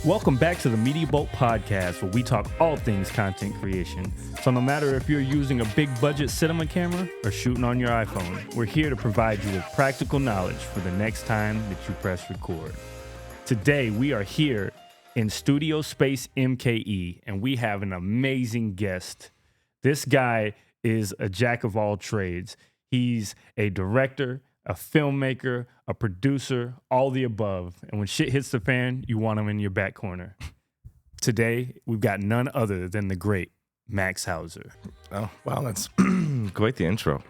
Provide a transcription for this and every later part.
Welcome back to the Media Boat Podcast, where we talk all things content creation. So no matter if you're using a big budget cinema camera or shooting on your iPhone, we're here to provide you with practical knowledge for the next time that you press record. Today, we are here in Studio Space MKE, and we have an amazing guest. This guy is a jack of all trades. He's a director, a filmmaker, a producer, all the above. And when shit hits the fan, you want him in your back corner. Today, we've got none other than the great Max Howser. Oh, wow, that's quite the intro.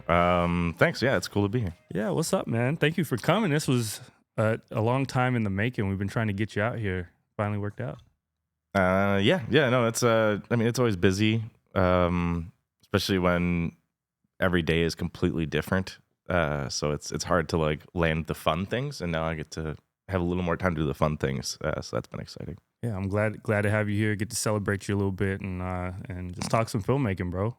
Thanks. Yeah, it's cool to be here. Yeah, what's up, man? Thank you for coming. This was a long time in the making. We've been trying to get you out here. Finally worked out. No, it's it's always busy, especially when every day is completely different. So it's hard to like land the fun things, and now I get to have a little more time to do the fun things. So that's been exciting. Yeah, I'm glad to have you here. Get to celebrate you a little bit and just talk some filmmaking, bro.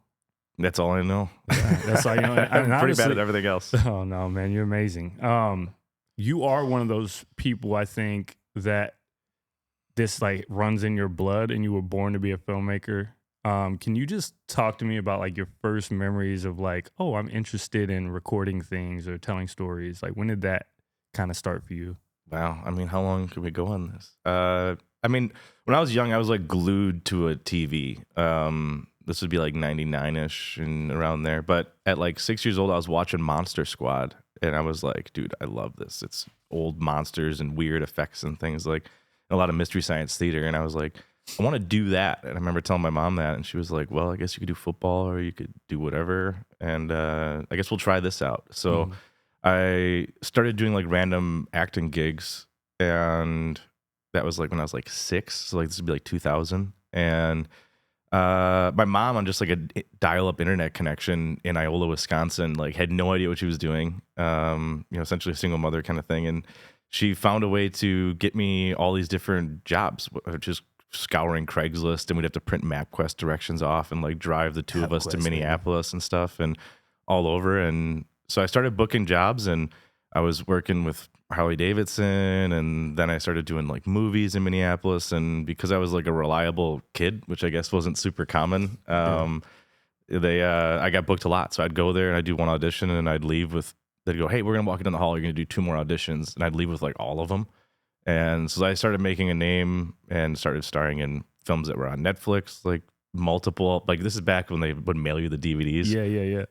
That's all I know. Yeah, that's all you know. I'm pretty bad at everything else. Oh no, man, you're amazing. You are one of those people, I think, that this like runs in your blood, and you were born to be a filmmaker. Can you just talk to me about like your first memories of like, oh, I'm interested in recording things or telling stories? Like, when did that kind of start for you? Wow. I mean, how long could we go on this? When I was young, I was like glued to a TV. This would be like 99-ish and around there. But at like 6 years old, I was watching Monster Squad, and I was like, dude, I love this. It's old monsters and weird effects and things, like a lot of Mystery Science Theater. And I was like, I want to do that. And I remember telling my mom that, and she was like, well, I guess you could do football or you could do whatever. And I guess we'll try this out. So I started doing like random acting gigs, and that was like when I was like 6. So like this would be like 2000. And my mom, on just like a dial-up internet connection in Iola, Wisconsin, like had no idea what she was doing. Essentially a single mother kind of thing. And she found a way to get me all these different jobs, just scouring Craigslist, and we'd have to print MapQuest directions off and like drive the two of us to Minneapolis and stuff and all over. And so I started booking jobs, and I was working with Harley Davidson, and then I started doing like movies in Minneapolis. And because I was like a reliable kid, which I guess wasn't super common, I got booked a lot. So I'd go there and I'd do one audition, and I'd leave with, they'd go, hey, we're gonna walk you down the hall, you're gonna do 2 more auditions, and I'd leave with like all of them. And so I started making a name and started starring in films that were on Netflix, like multiple, like this is back when they would mail you the DVDs. Yeah.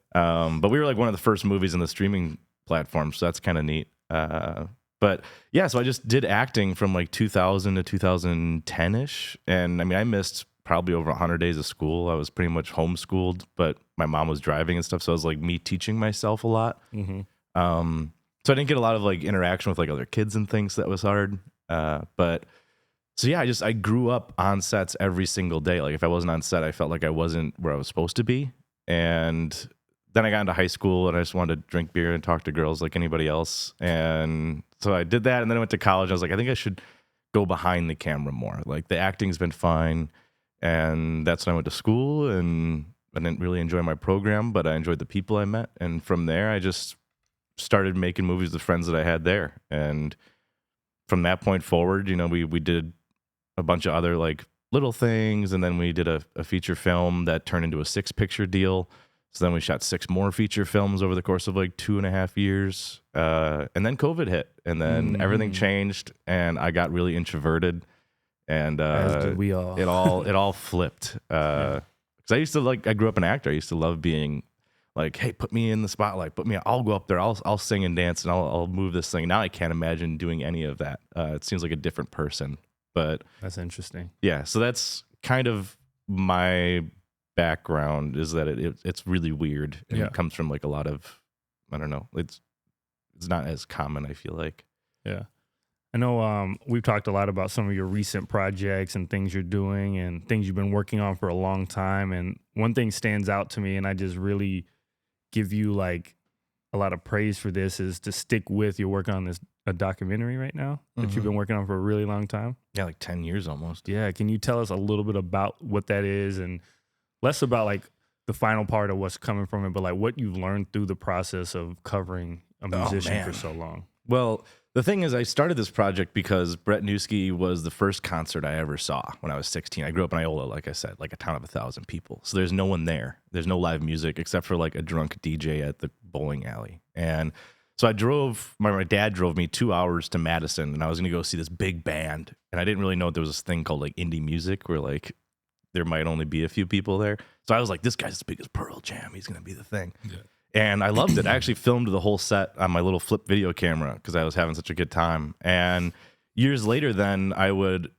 But we were like one of the first movies in the streaming platform, so that's kind of neat. But yeah, so I just did acting from like 2000 to 2010-ish. And I mean, I missed probably over 100 days of school. I was pretty much homeschooled, but my mom was driving and stuff. So it was like me teaching myself a lot. Mm-hmm. So I didn't get a lot of like interaction with like other kids and things. So that was hard. But so yeah, I grew up on sets every single day. Like if I wasn't on set, I felt like I wasn't where I was supposed to be. And then I got into high school, and I just wanted to drink beer and talk to girls like anybody else. And so I did that. And then I went to college. I was like, I think I should go behind the camera more. Like the acting's been fine. And that's when I went to school, and I didn't really enjoy my program, but I enjoyed the people I met. And from there, I just started making movies with friends that I had there. And from that point forward, we did a bunch of other like little things, and then we did a feature film that turned into a 6-picture deal. So then we shot 6 more feature films over the course of like 2.5 years. And then COVID hit, and then everything changed, and I got really introverted, and as did we all. it all flipped. Because I grew up an actor. I used to love being like, hey, put me in the spotlight, I'll go up there, I'll sing and dance, and I'll move this thing. Now I can't imagine doing any of that. It seems like a different person. But that's interesting. Yeah, so that's kind of my background, is that it's really weird, and it comes from like a lot of, I don't know, it's not as common, I feel like. Yeah. I know we've talked a lot about some of your recent projects and things you're doing and things you've been working on for a long time. And one thing stands out to me, and I just really give you like a lot of praise for this, is to stick with, you're working on a documentary right now that you've been working on for a really long time. Yeah, like 10 years almost. Yeah. Can you tell us a little bit about what that is, and less about like the final part of what's coming from it, but like what you've learned through the process of covering a musician for so long? Well, The thing is, I started this project because Brett Newski was the first concert I ever saw when I was 16. I grew up in Iola, like I said, like a town of 1,000 people. So there's no one there. There's no live music except for like a drunk DJ at the bowling alley. And so my dad drove me 2 hours to Madison, and I was going to go see this big band. And I didn't really know there was this thing called like indie music where like there might only be a few people there. So I was like, this guy's as big as Pearl Jam. He's going to be the thing. Yeah. And I loved it. I actually filmed the whole set on my little flip video camera because I was having such a good time. And years later, then I would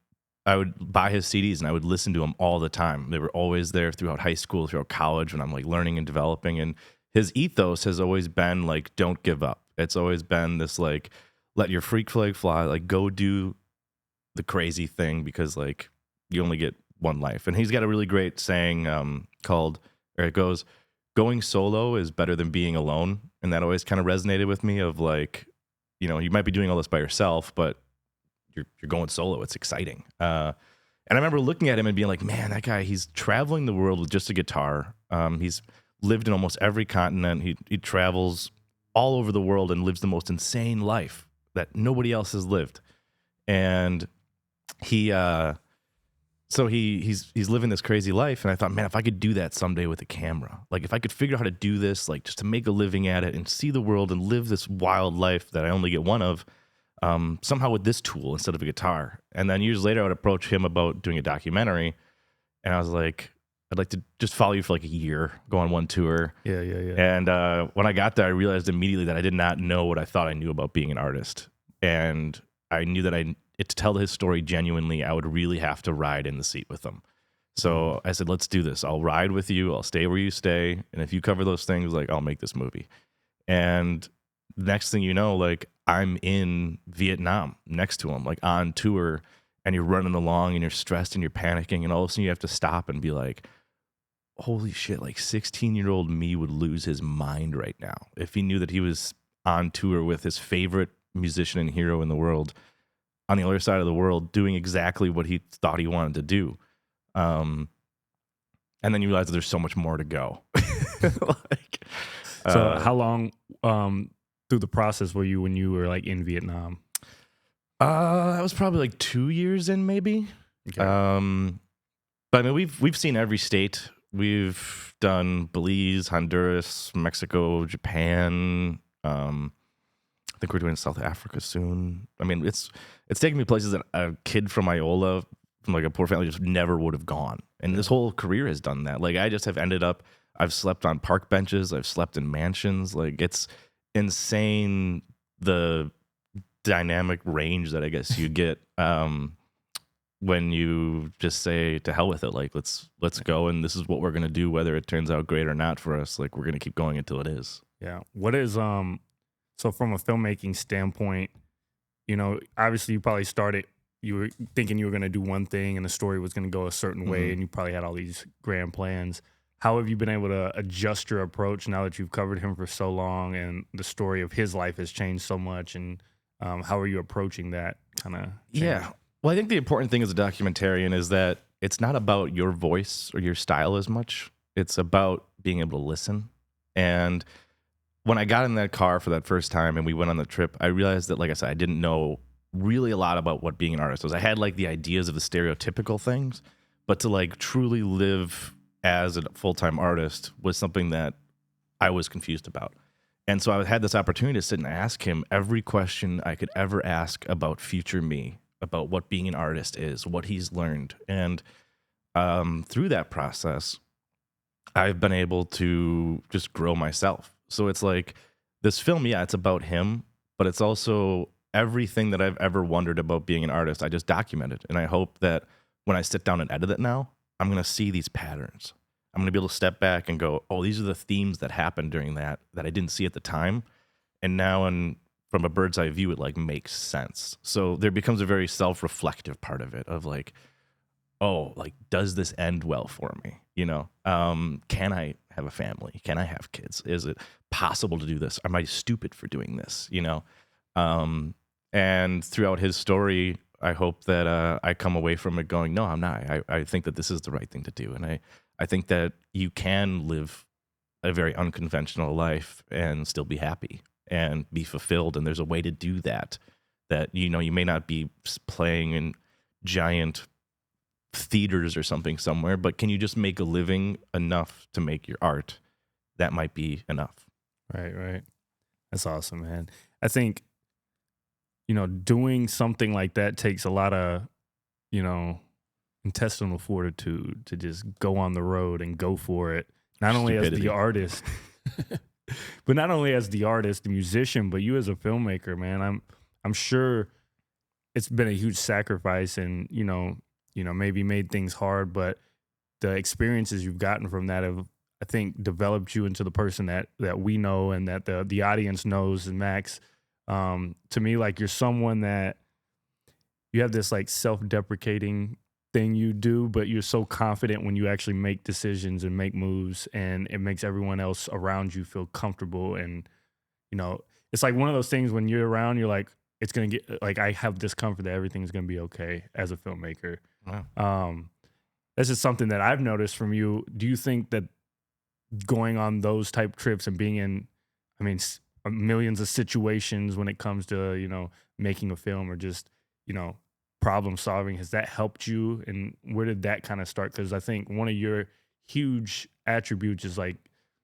buy his CDs and I would listen to them all the time. They were always there throughout high school, throughout college when I'm like learning and developing. And his ethos has always been like, don't give up. It's always been this like, let your freak flag fly, like go do the crazy thing because like you only get one life. And he's got a really great saying it goes, going solo is better than being alone. And that always kind of resonated with me of like, you know, you might be doing all this by yourself, but you're going solo. It's exciting. And I remember looking at him and being like, man, that guy, he's traveling the world with just a guitar. He's lived in almost every continent. He travels all over the world and lives the most insane life that nobody else has lived. And So he's living this crazy life, and I thought, man, if I could do that someday with a camera, like if I could figure out how to do this, like just to make a living at it and see the world and live this wild life that I only get one of, somehow with this tool instead of a guitar. And then years later, I would approach him about doing a documentary, and I was like, I'd like to just follow you for like a year, go on one tour. Yeah. And when I got there, I realized immediately that I did not know what I thought I knew about being an artist, and I knew that to tell his story genuinely, I would really have to ride in the seat with him. So I said, let's do this. I'll ride with you. I'll stay where you stay. And if you cover those things, like I'll make this movie. And next thing you know, like I'm in Vietnam next to him, like on tour, and you're running along and you're stressed and you're panicking. And all of a sudden you have to stop and be like, holy shit, like 16-year-old me would lose his mind right now if he knew that he was on tour with his favorite musician and hero in the world on the other side of the world doing exactly what he thought he wanted to do. And then you realize that there's so much more to go. So how long through the process were you when you were like in Vietnam? That was probably like 2 years in maybe. Okay. But I mean, we've seen every state. We've done Belize, Honduras, Mexico, Japan. I think we're doing South Africa soon. I mean, it's taken me places that a kid from Iola, from like a poor family, just never would have gone. And this whole career has done that. Like I just have ended up, I've slept on park benches. I've slept in mansions. Like it's insane the dynamic range that I guess you get when you just say to hell with it. Like let's go, and this is what we're gonna do, whether it turns out great or not for us. Like we're gonna keep going until it is. Yeah. What is so from a filmmaking standpoint, you know, obviously you probably started, you were thinking you were going to do one thing and the story was going to go a certain way, and you probably had all these grand plans. How have you been able to adjust your approach now that you've covered him for so long and the story of his life has changed so much? And how are you approaching that kind of change? Yeah. Well, I think the important thing as a documentarian is that it's not about your voice or your style as much. It's about being able to listen. And when I got in that car for that first time and we went on the trip, I realized that, like I said, I didn't know really a lot about what being an artist was. I had like the ideas of the stereotypical things, but to like truly live as a full-time artist was something that I was confused about. And so I had this opportunity to sit and ask him every question I could ever ask about future me, about what being an artist is, what he's learned. And through that process, I've been able to just grow myself. So it's like this film, yeah, it's about him, but it's also everything that I've ever wondered about being an artist. I just documented. And I hope that when I sit down and edit it now, I'm going to see these patterns. I'm going to be able to step back and go, oh, these are the themes that happened during that I didn't see at the time. And now from a bird's eye view, it like makes sense. So there becomes a very self-reflective part of it of like, oh, like, does this end well for me? You know, can I have a family? Can I have kids? Is it possible to do this? Am I stupid for doing this? You know? And throughout his story, I hope that I come away from it going, no, I'm not. I think that this is the right thing to do. And I think that you can live a very unconventional life and still be happy and be fulfilled. And there's a way to do that that, you may not be playing in giant theaters or something somewhere, but can you just make a living enough to make your art? That might be enough. Right. That's awesome, man. I think, doing something like that takes a lot of, intestinal fortitude to just go on the road and go for it. Not only as the artist, but not only as the artist, the musician, but you as a filmmaker, man. I'm sure it's been a huge sacrifice and, maybe made things hard, but the experiences you've gotten from that have, I think, developed you into the person that we know and that the audience knows. And Max, to me, like, you're someone that you have this like self-deprecating thing you do, but you're so confident when you actually make decisions and make moves, and it makes everyone else around you feel comfortable. And, it's like one of those things when you're around, you're like, it's going to get, like, I have this comfort that everything's going to be okay as a filmmaker. Wow. That's just something that I've noticed from you. Do you think that going on those type trips and being in, millions of situations when it comes to, making a film or just, problem solving, has that helped you? And where did that kind of start? Because I think one of your huge attributes is like,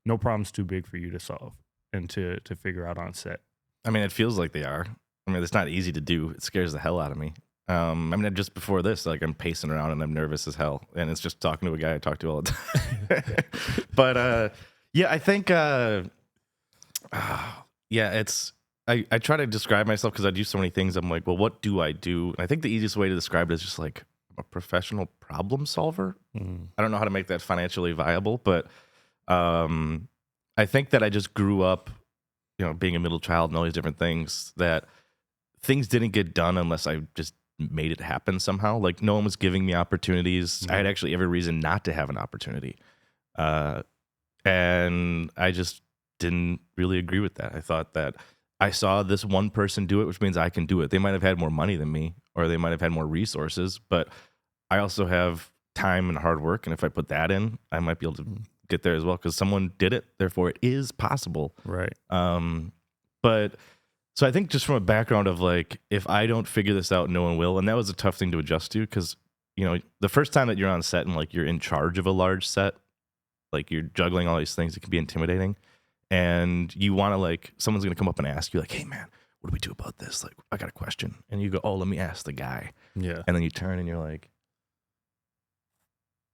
no problem's too big for you to solve and to figure out on set. It feels like they are. It's not easy to do. It scares the hell out of me. Just before this, like, I'm pacing around and I'm nervous as hell, and it's just talking to a guy I talk to all the time. But yeah, I think I try to describe myself because I do so many things. I'm like, well, what do I do? And I think the easiest way to describe it is just like, I'm a professional problem solver. I don't know how to make that financially viable, but I think that I just grew up, being a middle child and all these different things, that things didn't get done unless I just made it happen somehow. Like, no one was giving me opportunities. I had actually every reason not to have an opportunity. And I just didn't really agree with that. I thought that I saw this one person do it, which means I can do it. They might have had more money than me, or they might have had more resources, but I also have time and hard work. And if I put that in, I might be able to get there as well, because someone did it. Therefore, it is possible. Right. But so I think just from a background of like, if I don't figure this out, no one will. And that was a tough thing to adjust to, because, the first time that you're on set and like you're in charge of a large set, like you're juggling all these things, it can be intimidating. And you want to, like, someone's going to come up and ask you, like, hey, man, what do we do about this? Like, I got a question. And you go, oh, let me ask the guy. Yeah. And then you turn and you're like,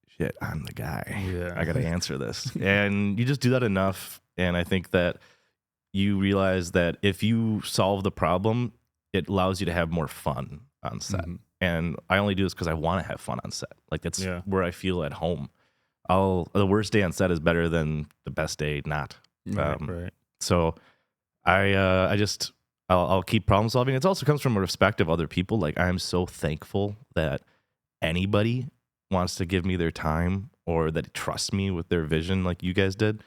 shit, I'm the guy. Yeah. I got to answer this. And you just do that enough. And I think that you realize that if you solve the problem, it allows you to have more fun on set. Mm-hmm. And I only do this because I want to have fun on set. Like, that's where I feel at home. The worst day on set is better than the best day not. Right. So I'll keep problem solving. It also comes from a respect of other people. Like, I'm so thankful that anybody wants to give me their time, or that trusts me with their vision like you guys did,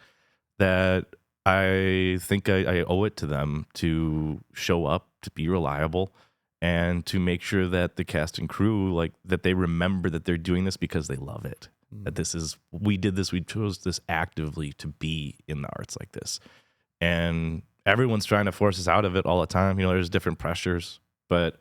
that I think I owe it to them to show up, to be reliable, and to make sure that the cast and crew, like, that they remember that they're doing this because they love it. That we chose this actively to be in the arts like this. And everyone's trying to force us out of it all the time. There's different pressures, but,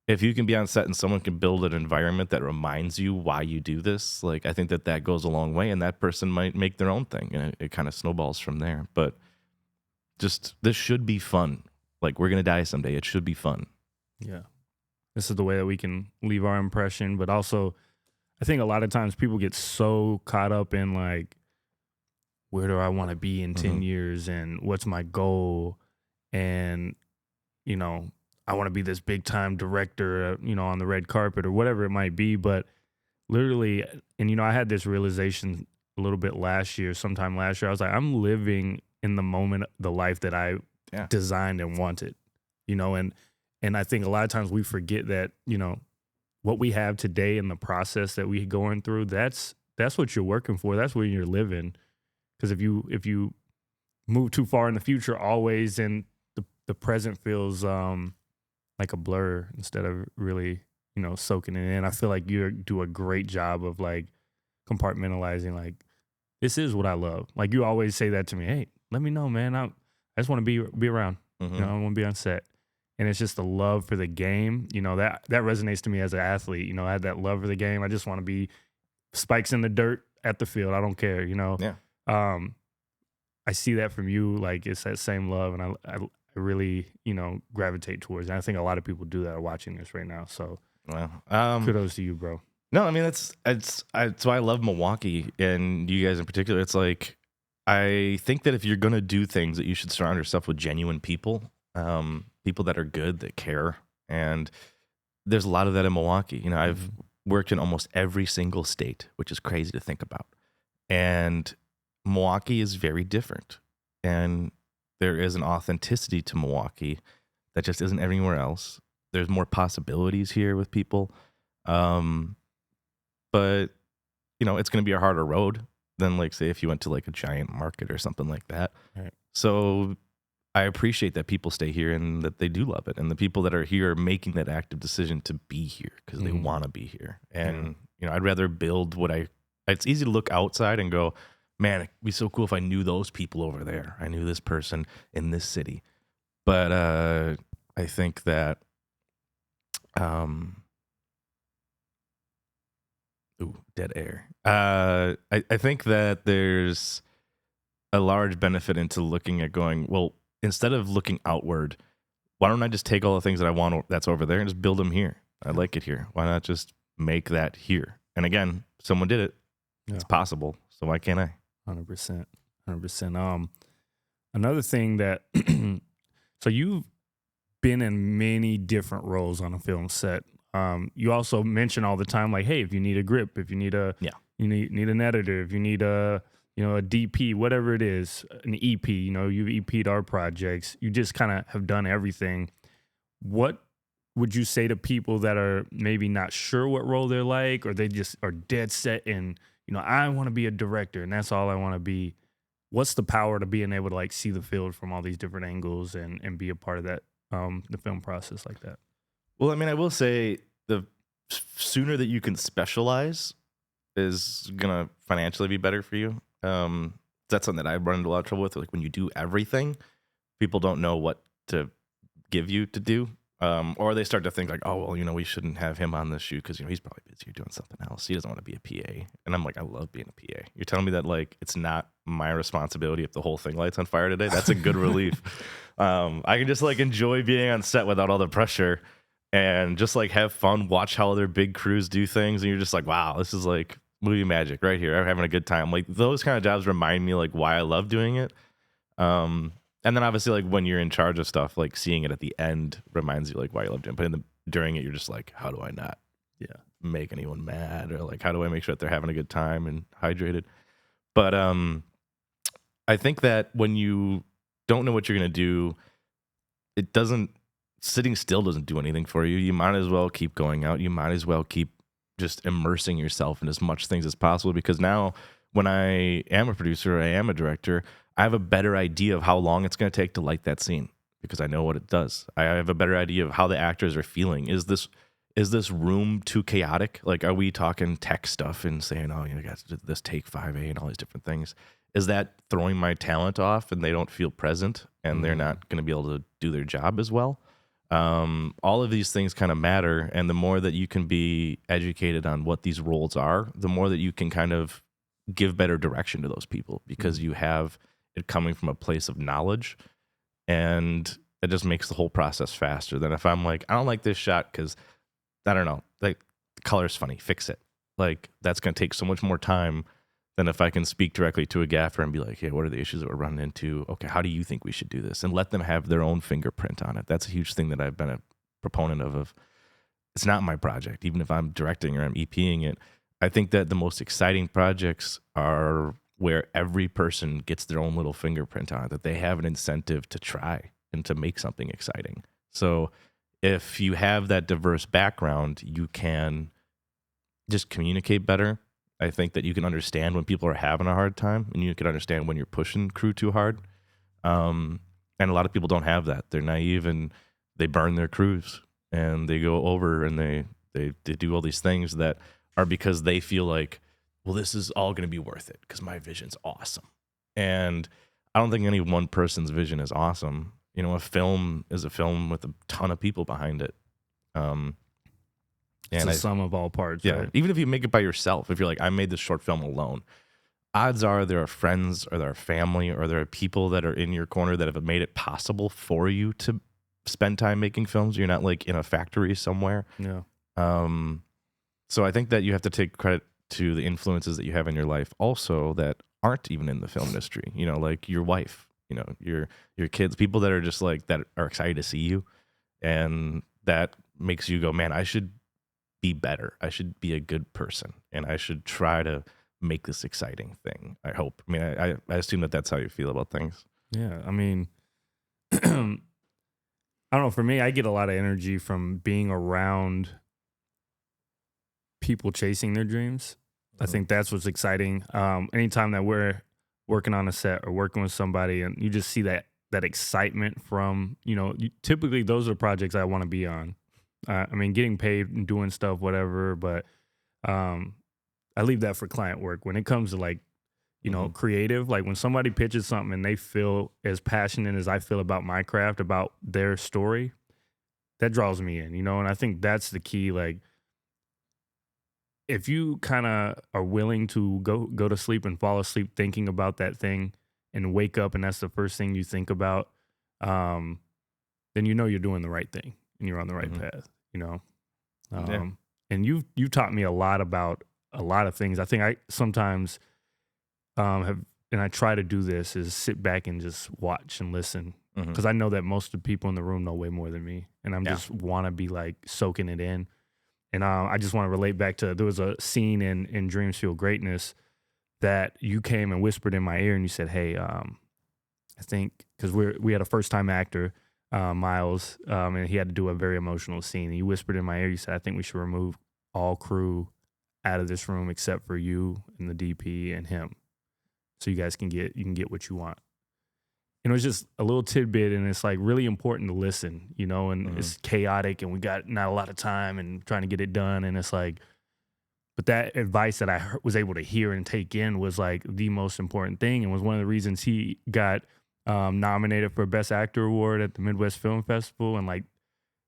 if you can be on set and someone can build an environment that reminds you why you do this, like, I think that goes a long way, and that person might make their own thing, and it kind of snowballs from there. But just, this should be fun. Like, we're going to die someday. It should be fun. Yeah. This is the way that we can leave our impression, but also, I think a lot of times people get so caught up in, like, where do I want to be in 10 years and what's my goal? And, I want to be this big time director, on the red carpet or whatever it might be. But literally, and, I had this realization a little bit sometime last year. I was like, I'm living in the moment, the life that I designed and wanted, and I think a lot of times we forget that, what we have today and the process that we're going through, that's what you're working for. That's where you're living. Because if you move too far in the future, always, and the present feels like a blur instead of really, soaking it in. I feel like you do a great job of, like, compartmentalizing, like, this is what I love. Like, you always say that to me. Hey, let me know, man. I just want to be around. I want to be on set. and it's just the love for the game. You know, that resonates to me as an athlete. You know, I had that love for the game. I just want to be spikes in the dirt at the field. I don't care, you know. Yeah. I see that from you, like it's that same love, and I really, you know, gravitate towards it. And I think a lot of people do that are watching this right now. So kudos to you, bro. No, I mean that's why I love Milwaukee and you guys in particular. It's like I think that if you're gonna do things, that you should surround yourself with genuine people, people that are good, that care, and there's a lot of that in Milwaukee. You know, I've worked in almost every single state, which is crazy to think about, and Milwaukee is very different, and there is an authenticity to Milwaukee that just isn't anywhere else. There's more possibilities here with people. But, you know, it's going to be a harder road than, like, say, if you went to, like, a giant market or something like that. Right. So I appreciate that people stay here and that they do love it. And the people that are here are making that active decision to be here because they want to be here. And, you know, I'd rather build it's easy to look outside and go, man, it'd be so cool if I knew those people over there. I knew this person in this city. But I think that... dead air. I think that there's a large benefit into looking at going, well, instead of looking outward, why don't I just take all the things that I want that's over there and just build them here? I like it here. Why not just make that here? And again, someone did it. Yeah. It's possible. So why can't I? 100%. 100%. Another thing that, so you've been in many different roles on a film set. You also mention all the time, like, hey, if you need a grip, if you need you need an editor, if you need a DP, whatever it is, an EP, you know, you've EP'd our projects. You just kind of have done everything. What would you say to people that are maybe not sure what role they're like, or they just are dead set in, you know, I want to be a director and that's all I want to be? What's the power to being able to, like, see the field from all these different angles and be a part of that, the film process like that? Well, I mean, I will say the sooner that you can specialize is going to financially be better for you. That's something that I run into a lot of trouble with. Like, when you do everything, people don't know what to give you to do. Or they start to think like, oh, well, you know, we shouldn't have him on this shoot because, you know, he's probably busy doing something else. He doesn't want to be a PA. And I'm like, I love being a PA. You're telling me that, like, it's not my responsibility if the whole thing lights on fire today? That's a good relief. I can just, like, enjoy being on set without all the pressure and just, like, have fun, watch how other big crews do things. And you're just like, wow, this is like movie magic right here. I'm having a good time. Like, those kind of jobs remind me, like, why I love doing it. And then obviously, like, when you're in charge of stuff, like, seeing it at the end reminds you, like, why you love doing it. But during it, you're just like, how do I not make anyone mad? Or, like, how do I make sure that they're having a good time and hydrated? But I think that when you don't know what you're going to do, sitting still doesn't do anything for you. You might as well keep going out. You might as well keep just immersing yourself in as much things as possible, because now when I am a producer, I am a director, I have a better idea of how long it's going to take to light that scene because I know what it does. I have a better idea of how the actors are feeling. Is this room too chaotic? Like, are we talking tech stuff and saying, oh, you know, guys, this take 5A and all these different things? Is that throwing my talent off and they don't feel present and they're not going to be able to do their job as well? All of these things kind of matter. And the more that you can be educated on what these roles are, the more that you can kind of give better direction to those people, because you have it coming from a place of knowledge, and it just makes the whole process faster than if I'm like, I don't like this shot because, I don't know, like, the color's funny, fix it. Like, that's going to take so much more time than if I can speak directly to a gaffer and be like, hey, what are the issues that we're running into? Okay, how do you think we should do this? And let them have their own fingerprint on it. That's a huge thing that I've been a proponent of. It's not my project, even if I'm directing or I'm EPing it. I think that the most exciting projects are where every person gets their own little fingerprint on it, that they have an incentive to try and to make something exciting. So if you have that diverse background, you can just communicate better. I think that you can understand when people are having a hard time, and you can understand when you're pushing crew too hard. And a lot of people don't have that. They're naive and they burn their crews and they go over and they do all these things that are because they feel like, well, this is all going to be worth it because my vision's awesome. And I don't think any one person's vision is awesome. You know, a film is a film with a ton of people behind it. It's a sum of all parts. Yeah. Right? Even if you make it by yourself, if you're like, I made this short film alone, odds are there are friends or there are family or there are people that are in your corner that have made it possible for you to spend time making films. You're not like in a factory somewhere. Yeah. So I think that you have to take credit to the influences that you have in your life also that aren't even in the film industry, you know, like your wife, you know, your kids, people that are just like, that are excited to see you. And that makes you go, man, I should be better. I should be a good person. And I should try to make this exciting thing. I hope. I mean, I assume that that's how you feel about things. Yeah. I mean, I don't know. For me, I get a lot of energy from being around people chasing their dreams. I think that's what's exciting. Anytime that we're working on a set or working with somebody and you just see that excitement from, you know, typically those are projects I want to be on. I mean, getting paid and doing stuff, whatever, but I leave that for client work. When it comes to like, you know, creative, like when somebody pitches something and they feel as passionate as I feel about my craft, about their story, that draws me in, you know? And I think that's the key. Like, if you kind of are willing to go to sleep and fall asleep thinking about that thing and wake up and that's the first thing you think about, then you know you're doing the right thing and you're on the right path, you know? And you've taught me a lot about a lot of things. I think I sometimes have, and I try to do this, is sit back and just watch and listen. Because I know that most of the people in the room know way more than me. And I'm just want to be like soaking it in. And I just want to relate back to, there was a scene in Dreams Fuel Greatness that you came and whispered in my ear and you said, hey, I think, because we had a first time actor, Miles, and he had to do a very emotional scene. And you whispered in my ear, you said, I think we should remove all crew out of this room except for you and the DP and him. So you guys can get what you want. And it was just a little tidbit, and it's like really important to listen, you know, and it's chaotic and we got not a lot of time and trying to get it done. And it's like, but that advice that I was able to hear and take in was like the most important thing, and was one of the reasons he got nominated for Best Actor Award at the Midwest Film Festival, and like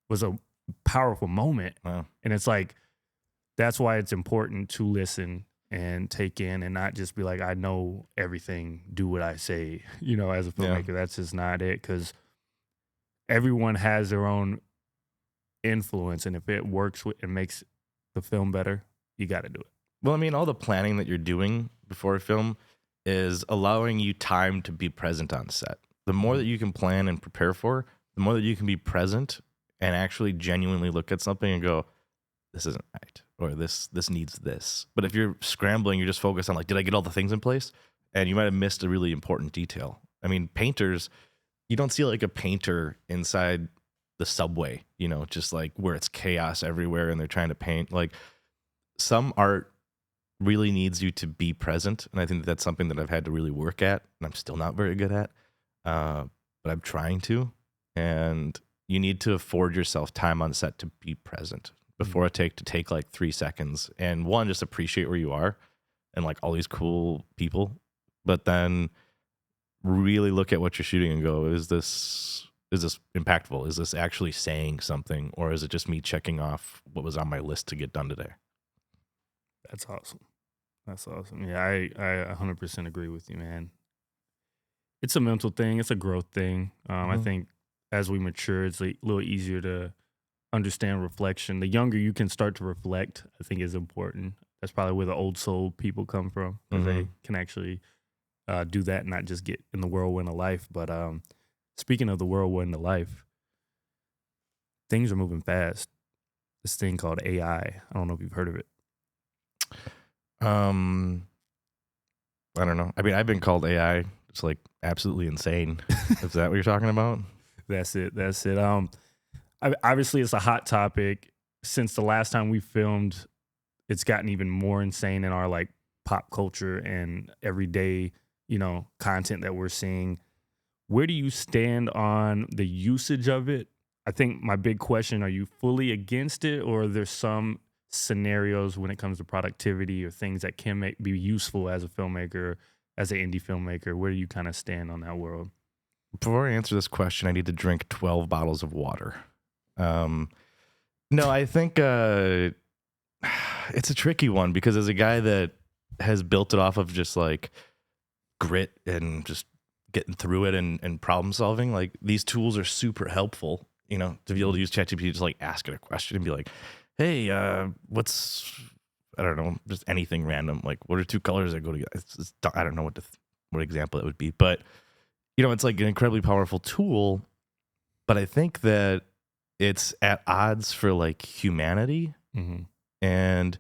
was a powerful moment. Wow. And it's like, that's why it's important to listen and take in and not just be like, I know everything, do what I say, you know, as a filmmaker. That's just not it, because everyone has their own influence, and if it works and makes the film better, you got to do it. Well, I mean, all the planning that you're doing before a film is allowing you time to be present on set. The more that you can plan and prepare for, the more that you can be present and actually genuinely look at something and go, this isn't right, or this needs this. But if you're scrambling, you're just focused on like, did I get all the things in place? And you might have missed a really important detail. I mean, painters, you don't see like a painter inside the subway, you know, just like where it's chaos everywhere and they're trying to paint. Like, some art really needs you to be present. And I think that's something that I've had to really work at, and I'm still not very good at, but I'm trying to. And you need to afford yourself time on set to be present before take like 3 seconds and one, just appreciate where you are and like all these cool people, but then really look at what you're shooting and go, is this impactful? Is this actually saying something, or is it just me checking off what was on my list to get done today? That's awesome. That's awesome. Yeah, I 100% agree with you, man. It's a mental thing. It's a growth thing. I think as we mature, it's a little easier to understand reflection. The younger you can start to reflect, I think, is important. That's probably where the old soul people come from, because they can actually do that and not just get in the whirlwind of life. But speaking of the whirlwind of life, things are moving fast. This thing called AI. I don't know if you've heard of it. I don't know. I mean, I've been called AI. It's like absolutely insane. Is that what you're talking about? That's it. Obviously, it's a hot topic. Since the last time we filmed, it's gotten even more insane in our like pop culture and everyday, you know, content that we're seeing. Where do you stand on the usage of it? I think my big question, are you fully against it, or are there some scenarios when it comes to productivity or things that can be useful as a filmmaker, as an indie filmmaker? Where do you kind of stand on that world? before I answer this question, I need to drink 12 bottles of water. No, I think it's a tricky one because as a guy that has built it off of just like grit and just getting through it and problem solving, like these tools are super helpful, you know, to be able to use ChatGPT to just like ask it a question and be like, hey, what's, I don't know, just anything random. Like, what are two colors that go together? I don't know what example it would be, but you know, it's like an incredibly powerful tool, but I think that it's at odds for like humanity, and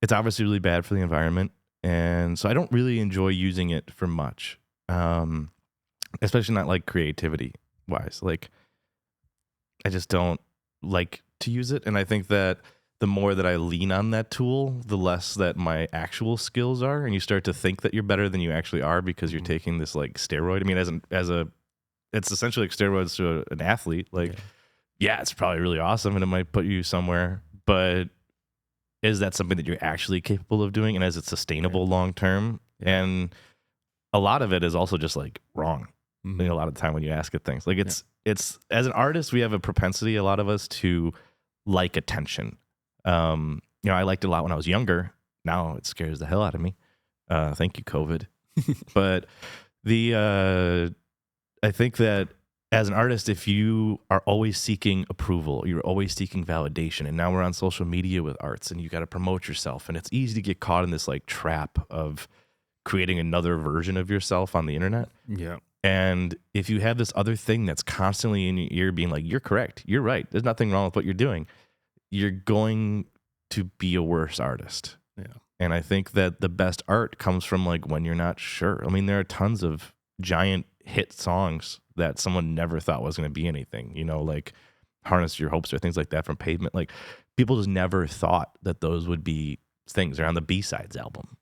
it's obviously really bad for the environment. And so I don't really enjoy using it for much, especially not like creativity wise. Like, I just don't like to use it. And I think that the more that I lean on that tool, the less that my actual skills are. And you start to think that you're better than you actually are because you're taking this like steroid. I mean, it's essentially like steroids to an athlete. Like, yeah, it's probably really awesome and it might put you somewhere, but is that something that you're actually capable of doing? And is it sustainable long term? And a lot of it is also just like wrong. I mean, a lot of the time when you ask it things like it's as an artist, we have a propensity, a lot of us, to like attention. You know, I liked it a lot when I was younger. Now it scares the hell out of me. Thank you, COVID. But I think that as an artist, if you are always seeking approval, you're always seeking validation. And now we're on social media with arts and you got to promote yourself. And it's easy to get caught in this like trap of creating another version of yourself on the internet. Yeah. And if you have this other thing that's constantly in your ear being like, you're correct, you're right, there's nothing wrong with what you're doing, you're going to be a worse artist. Yeah. And I think that the best art comes from like when you're not sure. I mean, there are tons of giant hit songs that someone never thought was going to be anything, you know, like Harness Your Hopes or things like that from Pavement. Like people just never thought that those would be things. They're on the B-sides album.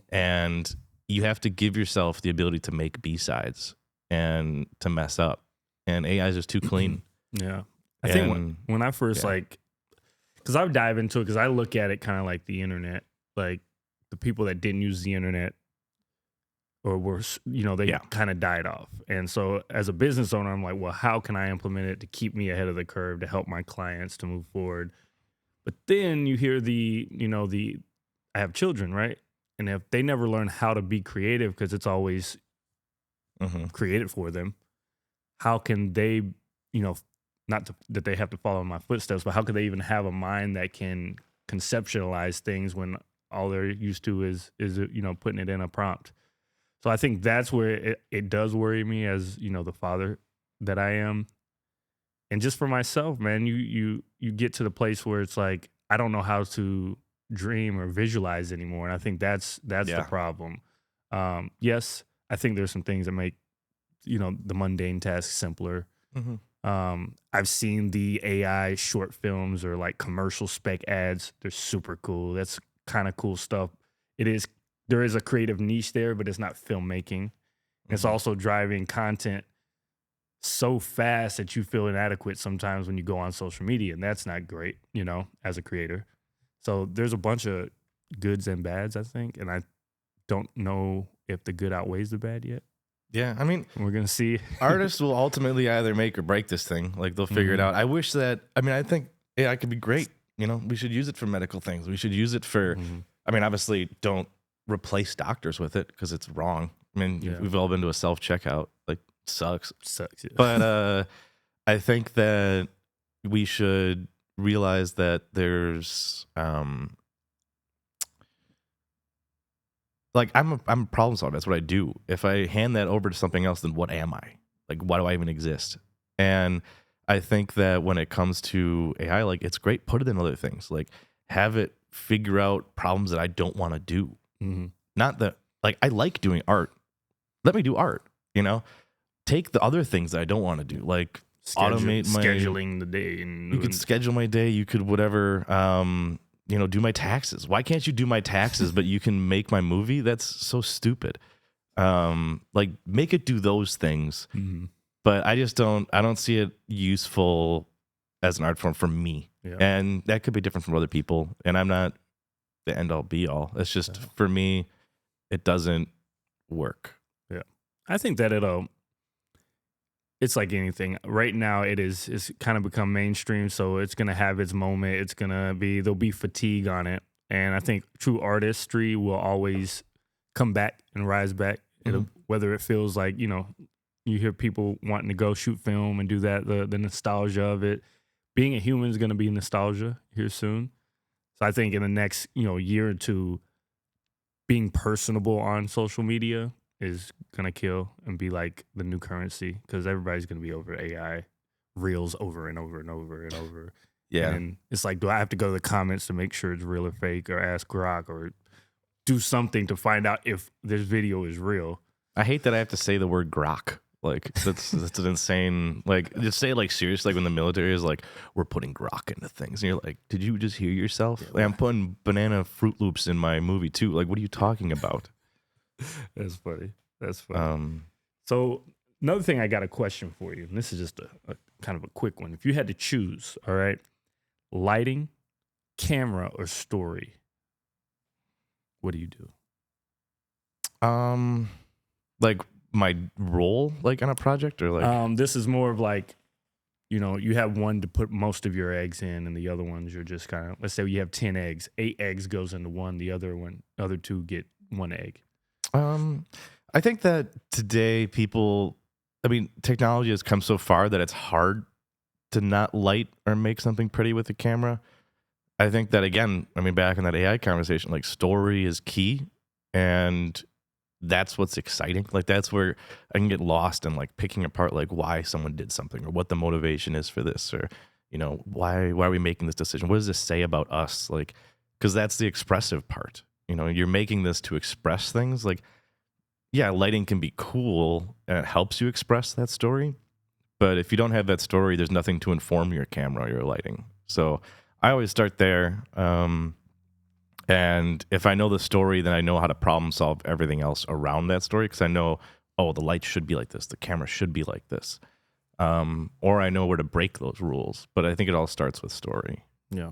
And you have to give yourself the ability to make B-sides and to mess up. And AI is just too clean. Yeah. I think when I first like, because I would dive into it because I look at it kind of like the internet, like the people that didn't use the internet or were, you know, they kind of died off. And so as a business owner, I'm like, well, how can I implement it to keep me ahead of the curve, to help my clients to move forward? But then you hear I have children, right? And if they never learn how to be creative because it's always created for them, how can they, you know, that they have to follow in my footsteps, but how could they even have a mind that can conceptualize things when all they're used to is you know, putting it in a prompt? So I think that's where it does worry me as, you know, the father that I am. And just for myself, man, you get to the place where it's like, I don't know how to dream or visualize anymore. And I think that's the problem. Yes, I think there's some things that make, you know, the mundane tasks simpler. I've seen the AI short films or like commercial spec ads. They're super cool. That's kind of cool stuff. There is a creative niche there, but it's not filmmaking. It's also driving content so fast that you feel inadequate sometimes when you go on social media, and that's not great, you know, as a creator. So there's a bunch of goods and bads, I think, and I don't know if the good outweighs the bad yet. Yeah, I mean, we're gonna see. Artists will ultimately either make or break this thing. Like they'll figure it out. I wish that. I mean, I think AI could be great. You know, we should use it for medical things. We should use it for. I mean, obviously, don't replace doctors with it because it's wrong. I mean, we've all been to a self-checkout. Like, sucks. Yeah. But I think that we should realize that there's like I'm a problem solver. That's what I do. If I hand that over to something else, then what am I? Like, why do I even exist? And I think that when it comes to AI, like it's great. Put it in other things. Like have it figure out problems that I don't want to do. Not that like I like doing art. Let me do art. You know, take the other things that I don't want to do. Like scheduling the day. You could schedule my day. You could whatever. You know, do my taxes. Why can't you do my taxes, but you can make my movie? That's so stupid. Like make it do those things. But I don't see it useful as an art form for me. And that could be different from other people. And I'm not the end all be all. It's just for me, it doesn't work. I think that it's like anything. Right now, it's kind of become mainstream, so it's gonna have its moment. There'll be fatigue on it, and I think true artistry will always come back and rise back. Whether it feels like you hear people wanting to go shoot film and do that, the nostalgia of it. Being a human is gonna be nostalgia here soon. So I think in the next year or two, being personable on social media is gonna kill and be like the new currency because everybody's gonna be over AI reels over and over and over and over. Yeah. And it's like, do I have to go to the comments to make sure it's real or fake, or ask Grok, or do something to find out if this video is real? I hate that I have to say the word grok. Like that's an insane. Like just say it like seriously. Like when the military is like, we're putting grok into things, and you're like, did you just hear yourself? Yeah, like, I'm putting banana Fruit Loops in my movie too. Like, what are you talking about? That's funny. That's funny. So another thing, I got a question for you, and this is just a kind of a quick one. If you had to choose, all right, lighting, camera, or story, what do you do? Like my role, like on a project, or like this is more of like, you have one to put most of your eggs in, and the other ones you're just kind of. Let's say you have 10 eggs, 8 eggs goes into one, the other 2 get 1 egg. I think that today technology has come so far that it's hard to not light or make something pretty with the camera. I think that, again, back in that AI conversation, like story is key, and that's what's exciting. Like that's where I can get lost in like picking apart like why someone did something or what the motivation is for this, or why are we making this decision? What does this say about us? Like, because that's the expressive part. You're making this to express things. Like, yeah, lighting can be cool and it helps you express that story. But if you don't have that story, there's nothing to inform your camera or your lighting. So I always start there. And if I know the story, then I know how to problem solve everything else around that story. Because I know, the light should be like this. The camera should be like this. Or I know where to break those rules. But I think it all starts with story. Yeah.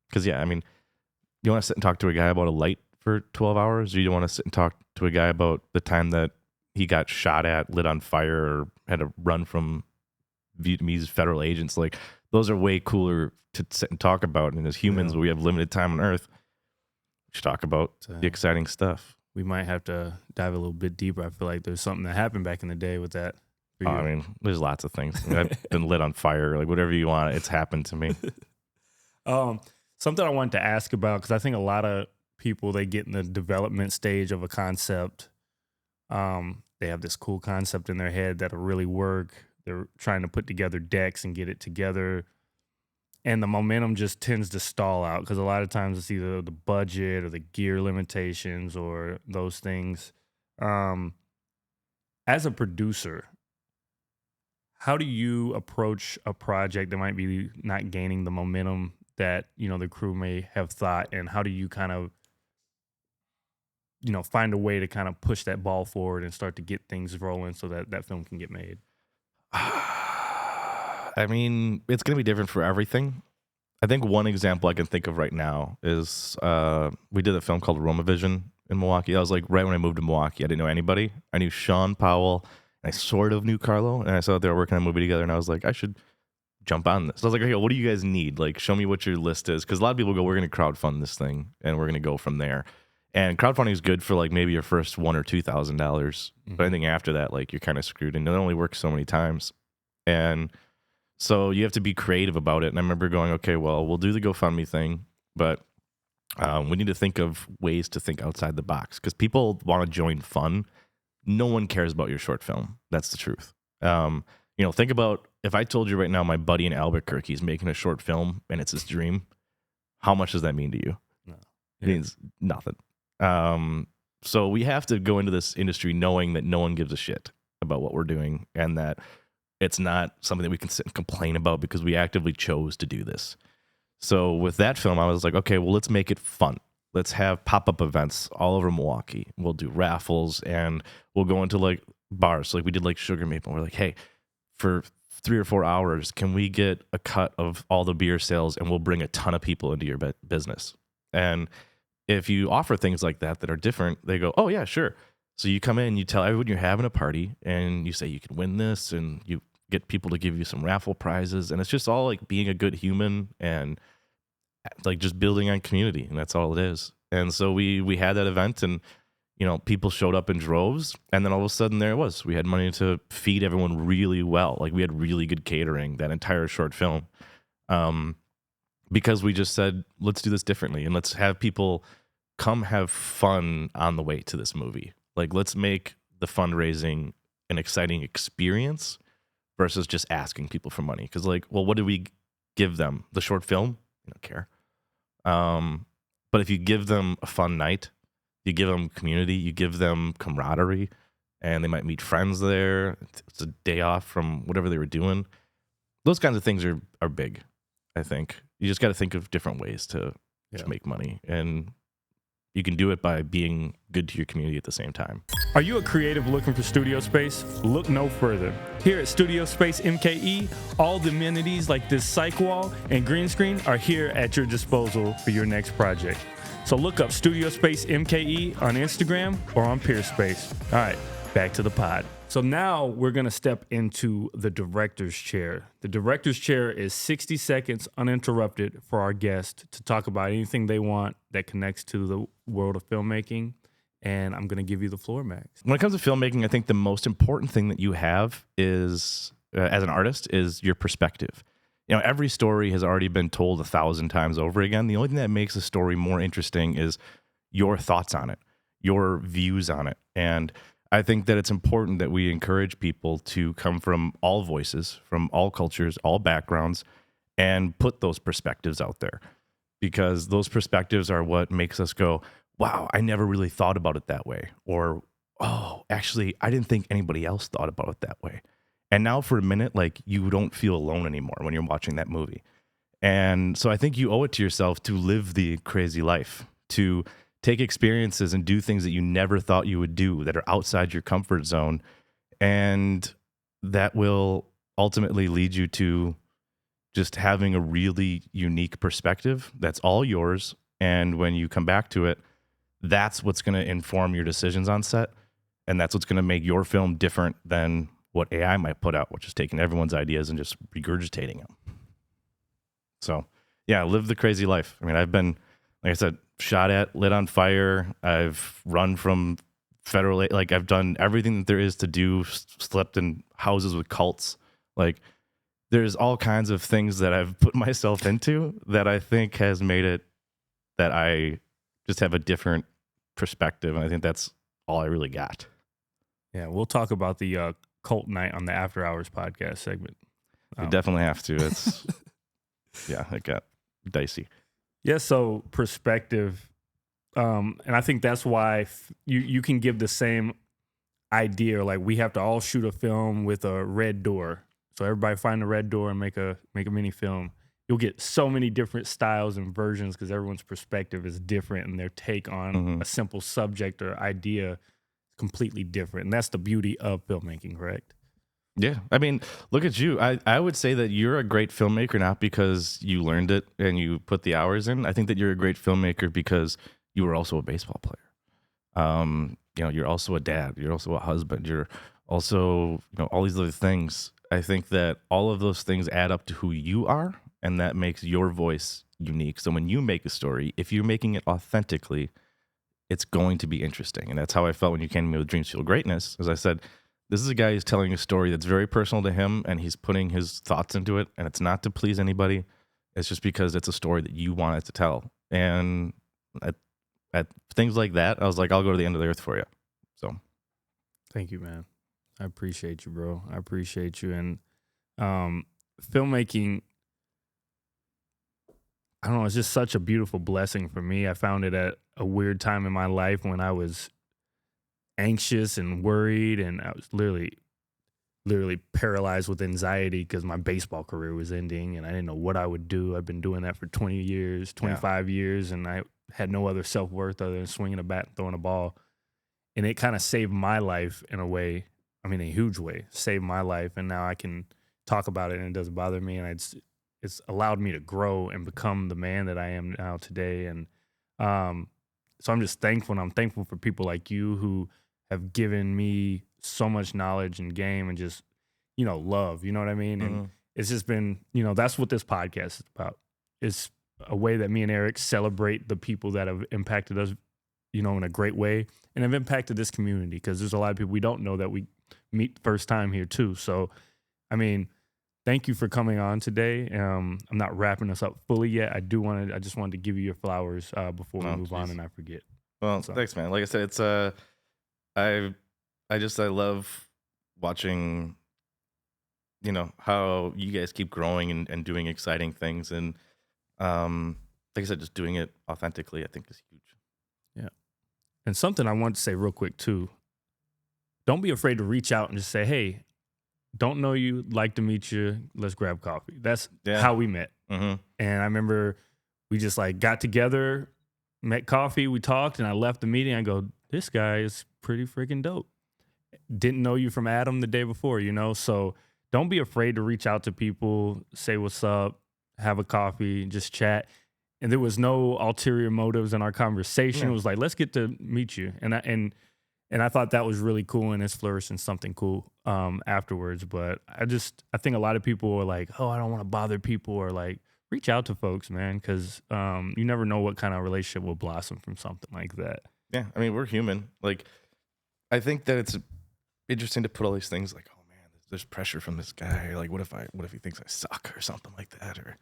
Because, you want to sit and talk to a guy about a light for 12 hours, or you don't want to sit and talk to a guy about the time that he got shot at, lit on fire, or had to run from Vietnamese federal agents. Like, those are way cooler to sit and talk about. And as humans, we have limited time on Earth. We should talk about the exciting stuff. We might have to dive a little bit deeper. I feel like there's something that happened back in the day with that. There's lots of things. I've been lit on fire, like whatever you want. It's happened to me. Something I wanted to ask about, because I think a lot of people, they get in the development stage of a concept. They have this cool concept in their head that'll really work. They're trying to put together decks and get it together. And the momentum just tends to stall out because a lot of times it's either the budget or the gear limitations or those things. As a producer, how do you approach a project that might be not gaining the momentum that, the crew may have thought? And how do you kind of, find a way to kind of push that ball forward and start to get things rolling so that that film can get made? It's going to be different for everything. I think one example I can think of right now is we did a film called Roma Vision in Milwaukee. That was like right when I moved to Milwaukee. I didn't know anybody. I knew Sean Powell, and I sort of knew Carlo, and I saw that they were working on a movie together, and I was like, I should jump on this. So I was like, okay, what do you guys need? Like, show me what your list is. Because a lot of people go, we're going to crowdfund this thing, and we're going to go from there. And crowdfunding is good for like maybe your first $1,000 or $2,000. But anything after that, like you're kind of screwed, and it only works so many times. And so you have to be creative about it. And I remember going, okay, well, we'll do the GoFundMe thing, but we need to think of ways to think outside the box because people want to join fun. No one cares about your short film. That's the truth. Think about if I told you right now my buddy in Albuquerque is making a short film and it's his dream, how much does that mean to you? No. It means nothing. So we have to go into this industry knowing that no one gives a shit about what we're doing and that it's not something that we can sit and complain about because we actively chose to do this. So with that film, I was like, okay, well, let's make it fun. Let's have pop-up events all over Milwaukee. We'll do raffles and we'll go into like bars. So like we did like Sugar Maple. We're like, hey, for 3 or 4 hours, can we get a cut of all the beer sales and we'll bring a ton of people into your business? And if you offer things like that that are different, they go, oh yeah, sure. So you come in, you tell everyone you're having a party, and you say you can win this, and you get people to give you some raffle prizes, and it's just all like being a good human and like just building on community, and that's all it is. And so we had that event, and people showed up in droves, and then all of a sudden there it was. We had money to feed everyone really well. Like we had really good catering that entire short film, because we just said, let's do this differently, and let's have people come have fun on the way to this movie. Like let's make the fundraising an exciting experience versus just asking people for money. Because like, well, what did we give them? The short film? You don't care. But if you give them a fun night, you give them community, you give them camaraderie, and they might meet friends there. It's a day off from whatever they were doing. Those kinds of things are big, I think. You just got to think of different ways to make money. And you can do it by being good to your community at the same time. Are you a creative looking for studio space? Look no further. Here at Studio Space MKE, all the amenities like this cyc wall and green screen are here at your disposal for your next project. So look up Studio Space MKE on Instagram or on Peerspace. All right, back to the pod. So now we're going to step into the director's chair. The director's chair is 60 seconds uninterrupted for our guest to talk about anything they want that connects to the world of filmmaking. And I'm going to give you the floor, Max. When it comes to filmmaking, I think the most important thing that you have is, as an artist, is your perspective. Every story has already been told 1,000 times over again. The only thing that makes a story more interesting is your thoughts on it, your views on it. And I think that it's important that we encourage people to come from all voices, from all cultures, all backgrounds, and put those perspectives out there, because those perspectives are what makes us go, wow, I never really thought about it that way. Or, oh, actually, I didn't think anybody else thought about it that way. And now for a minute, like, you don't feel alone anymore when you're watching that movie. And so I think you owe it to yourself to live the crazy life, to take experiences and do things that you never thought you would do that are outside your comfort zone. And that will ultimately lead you to just having a really unique perspective that's all yours. And when you come back to it, that's what's going to inform your decisions on set. And that's what's going to make your film different than what AI might put out, which is taking everyone's ideas and just regurgitating them. So, yeah, live the crazy life. I mean, I've been, like I said, shot at, lit on fire. I've run from federal, like I've done everything that there is to do, slept in houses with cults. Like there's all kinds of things that I've put myself into that I think has made it that I just have a different perspective. And I think that's all I really got. Yeah, we'll talk about the cult night on the After Hours podcast segment. We definitely have to. It's, yeah, it got dicey. Yeah, so perspective, and I think that's why you can give the same idea. Like we have to all shoot a film with a red door, so everybody find a red door and make a mini film. You'll get so many different styles and versions because everyone's perspective is different and their take on a simple subject or idea is completely different. And that's the beauty of filmmaking, correct? Yeah. I mean, look at you. I would say that you're a great filmmaker, not because you learned it and you put the hours in. I think that you're a great filmmaker because you were also a baseball player. You're also a dad. You're also a husband. You're also, all these other things. I think that all of those things add up to who you are, and that makes your voice unique. So when you make a story, if you're making it authentically, it's going to be interesting. And that's how I felt when you came to me with Dreams Fuel Greatness. As I said, this is a guy who's telling a story that's very personal to him, and he's putting his thoughts into it, and it's not to please anybody. It's just because it's a story that you wanted to tell. And at things like that, I was like, I'll go to the end of the earth for you. So thank you, man. I appreciate you, bro. I appreciate you. And filmmaking, I don't know, it's just such a beautiful blessing for me. I found it at a weird time in my life when I was anxious and worried, and I was literally paralyzed with anxiety because my baseball career was ending and I didn't know what I would do. I've been doing that for 20 years, 25 years, and I had no other self-worth other than swinging a bat and throwing a ball. And it kind of saved my life in a way, I mean, a huge way, saved my life. And now I can talk about it and it doesn't bother me. And it's allowed me to grow and become the man that I am now today. And so I'm just thankful. And I'm thankful for people like you who have given me so much knowledge and game and just, love, you know what I mean? And it's just been, that's what this podcast is about. It's a way that me and Eric celebrate the people that have impacted us, in a great way and have impacted this community, because there's a lot of people we don't know that we meet first time here too. So, I mean, thank you for coming on today. I'm not wrapping us up fully yet. I just wanted to give you your flowers before we move on and I forget. Well, thanks, man. Like I said, it's I love watching, how you guys keep growing and doing exciting things, and like I said, just doing it authentically, I think is huge. Yeah. And something I want to say real quick too. Don't be afraid to reach out and just say, "Hey, don't know you, like to meet you. Let's grab coffee." That's how we met. And I remember we just got together, met coffee, we talked, and I left the meeting. I go, "This guy is pretty freaking dope." Didn't know you from Adam the day before, So don't be afraid to reach out to people, say what's up, have a coffee, just chat. And there was no ulterior motives in our conversation. It was like, let's get to meet you. And I thought that was really cool, and it's flourished in something cool afterwards. But I think a lot of people are like, oh, I don't want to bother people, or reach out to folks, man, because you never know what kind of relationship will blossom from something like that. Yeah, I mean, we're human. I think that it's interesting to put all these things like, oh man, there's pressure from this guy. What if he thinks I suck or something like that? Or,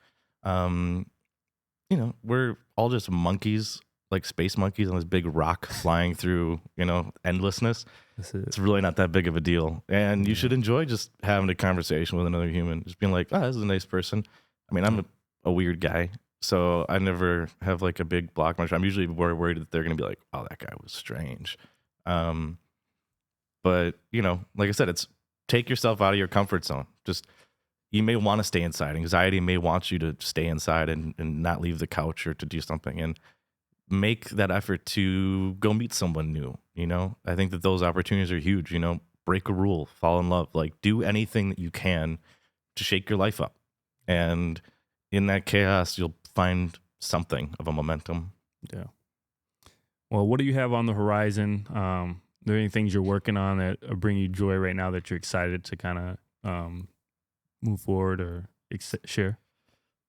we're all just monkeys, like space monkeys on this big rock flying through, endlessness. It's really not that big of a deal. And you should enjoy just having a conversation with another human. Just being like, oh, this is a nice person. I mean, I'm a weird guy, so I never have a big block. I'm usually more worried that they're going to be like, oh, that guy was strange. But, like I said, it's take yourself out of your comfort zone. You may want to stay inside. Anxiety may want you to stay inside and not leave the couch or to do something, and make that effort to go meet someone new. I think that those opportunities are huge. Break a rule, fall in love, do anything that you can to shake your life up. And in that chaos, you'll find something of a momentum. Yeah. Well, what do you have on the horizon? Are there any things you're working on that bring you joy right now that you're excited to kind of move forward or share?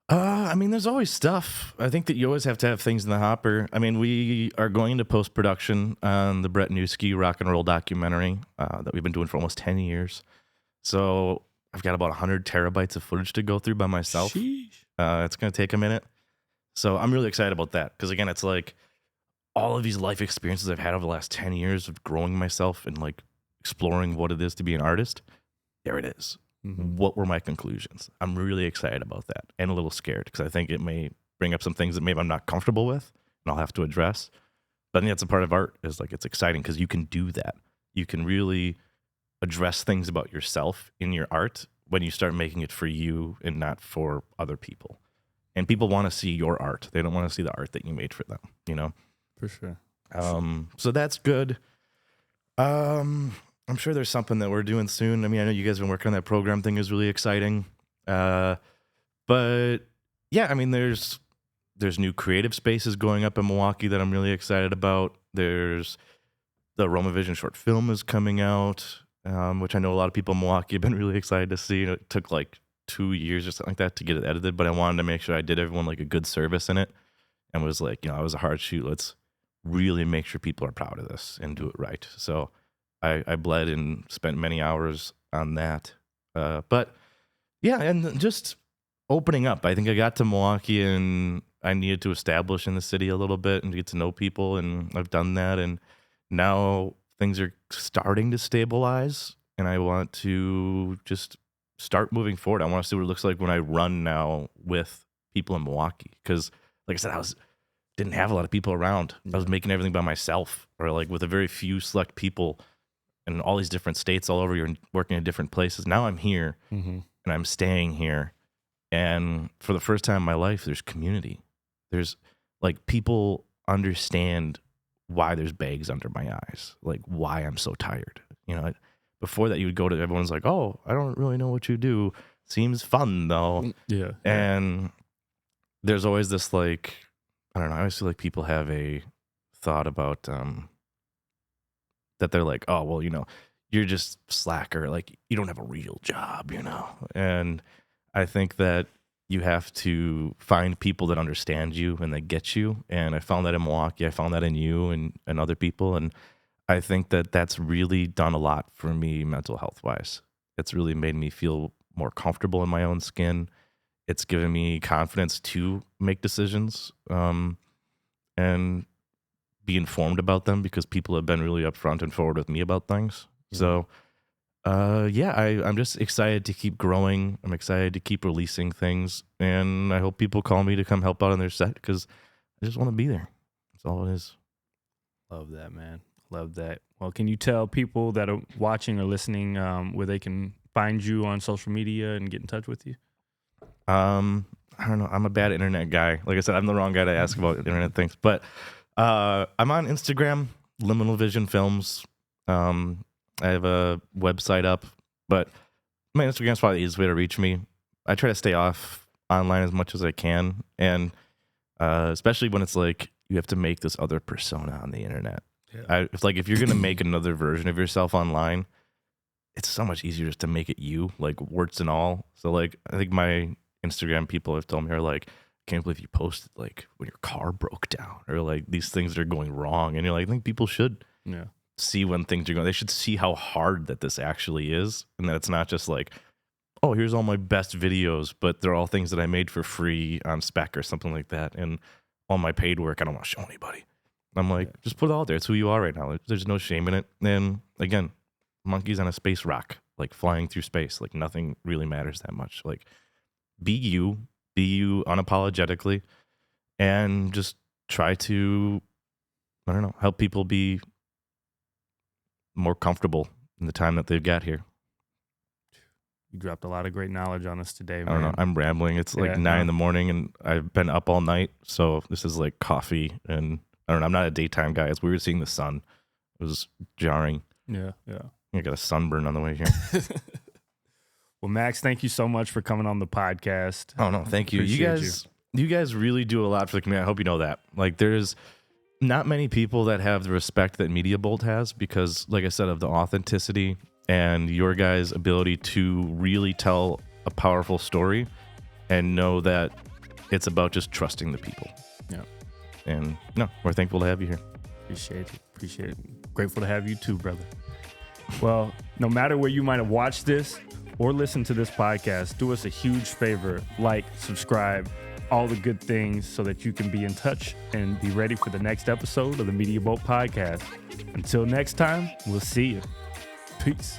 I mean, there's always stuff. I think that you always have to have things in the hopper. I mean, we are going into post-production on the Brett Newski rock and roll documentary that we've been doing for almost 10 years. So I've got about 100 terabytes of footage to go through by myself. It's going to take a minute. So I'm really excited about that, because again, it's all of these life experiences I've had over the last 10 years of growing myself and exploring what it is to be an artist. There it is. What were my conclusions? I'm really excited about that, and a little scared, because I think it may bring up some things that maybe I'm not comfortable with and I'll have to address. But I think that's a part of art, is it's exciting because you can do that. You can really address things about yourself in your art when you start making it for you and not for other people. And people want to see your art. They don't want to see the art that you made for them, For sure. So that's good. I'm sure there's something that we're doing soon. I mean, I know you guys have been working on that program thing, is really exciting. But yeah, I mean, there's new creative spaces going up in Milwaukee that I'm really excited about. There's the Roma Vision short film is coming out, which I know a lot of people in Milwaukee have been really excited to see. It took 2 years or something like that to get it edited, but I wanted to make sure I did everyone a good service in it, and was it was a hard shoot. Let's really make sure people are proud of this and do it right. So I bled and spent many hours on that. But yeah, and just opening up. I think I got to Milwaukee and I needed to establish in the city a little bit and get to know people, and I've done that. And now things are starting to stabilize, and I want to just start moving forward. I want to see what it looks like when I run now with people in Milwaukee. Because like I said, didn't have a lot of people around. I was making everything by myself, or with a very few select people in all these different states all over. You're working in different places. Now I'm here and I'm staying here. And for the first time in my life, there's community. There's people understand why there's bags under my eyes, why I'm so tired. Before that, you would go to everyone's like, oh, I don't really know what you do. Seems fun though. Yeah. And there's always this I don't know. I always feel like people have a thought about that they're like, oh, well, you're just slacker. Like, you don't have a real job, And I think that you have to find people that understand you and that get you. And I found that in Milwaukee. I found that in you and other people. And I think that that's really done a lot for me mental health wise. It's really made me feel more comfortable in my own skin. It's given me confidence to make decisions and be informed about them because people have been really upfront and forward with me about things. So, I'm just excited to keep growing. I'm excited to keep releasing things. And I hope people call me to come help out on their set because I just want to be there. That's all it is. Love that, man. Love that. Well, can you tell people that are watching or listening where they can find you on social media and get in touch with you? I don't know. I'm a bad internet guy. Like I said, I'm the wrong guy to ask about internet things. But I'm on Instagram, Liminal Vision Films. I have a website up, but my Instagram's probably the easiest way to reach me. I try to stay off online as much as I can, and especially when it's like you have to make this other persona on the internet. Yeah. If you're gonna make another version of yourself online, it's so much easier just to make it you, like warts and all. So like I think my Instagram people have told me are like, can't believe you posted like when your car broke down or like these things are going wrong. And you're like, I think people should see when things are going. They should see how hard that this actually is, and that it's not just like, oh, here's all my best videos, but they're all things that I made for free on spec or something like that. And all my paid work, I don't want to show anybody. I'm like, just put it out there. It's who you are right now. There's no shame in it. And again, monkeys on a space rock, like flying through space. Like nothing really matters that much. Like be you unapologetically, and just try to, I don't know, help people be more comfortable in the time that they've got here. You dropped a lot of great knowledge on us today, man. I don't know. I'm rambling. It's like 9 in the morning and I've been up all night. So this is like coffee and I don't know. I'm not a daytime guy. It's weird seeing the sun. It was jarring. Yeah. I got a sunburn on the way here. Well, Max, thank you so much for coming on the podcast. Oh, no. Thank you. You guys really do a lot for the community. I hope you know that. Like there's not many people that have the respect that Media Bolt has because, like I said, of the authenticity and your guys' ability to really tell a powerful story and know that it's about just trusting the people. Yeah. And no, we're thankful to have you here. Appreciate it. Grateful to have you too, brother. Well, no matter where you might have watched this or listened to this podcast, do us a huge favor, like, subscribe, all the good things so that you can be in touch and be ready for the next episode of the Media Bolt Podcast. Until next time, we'll see you. Peace.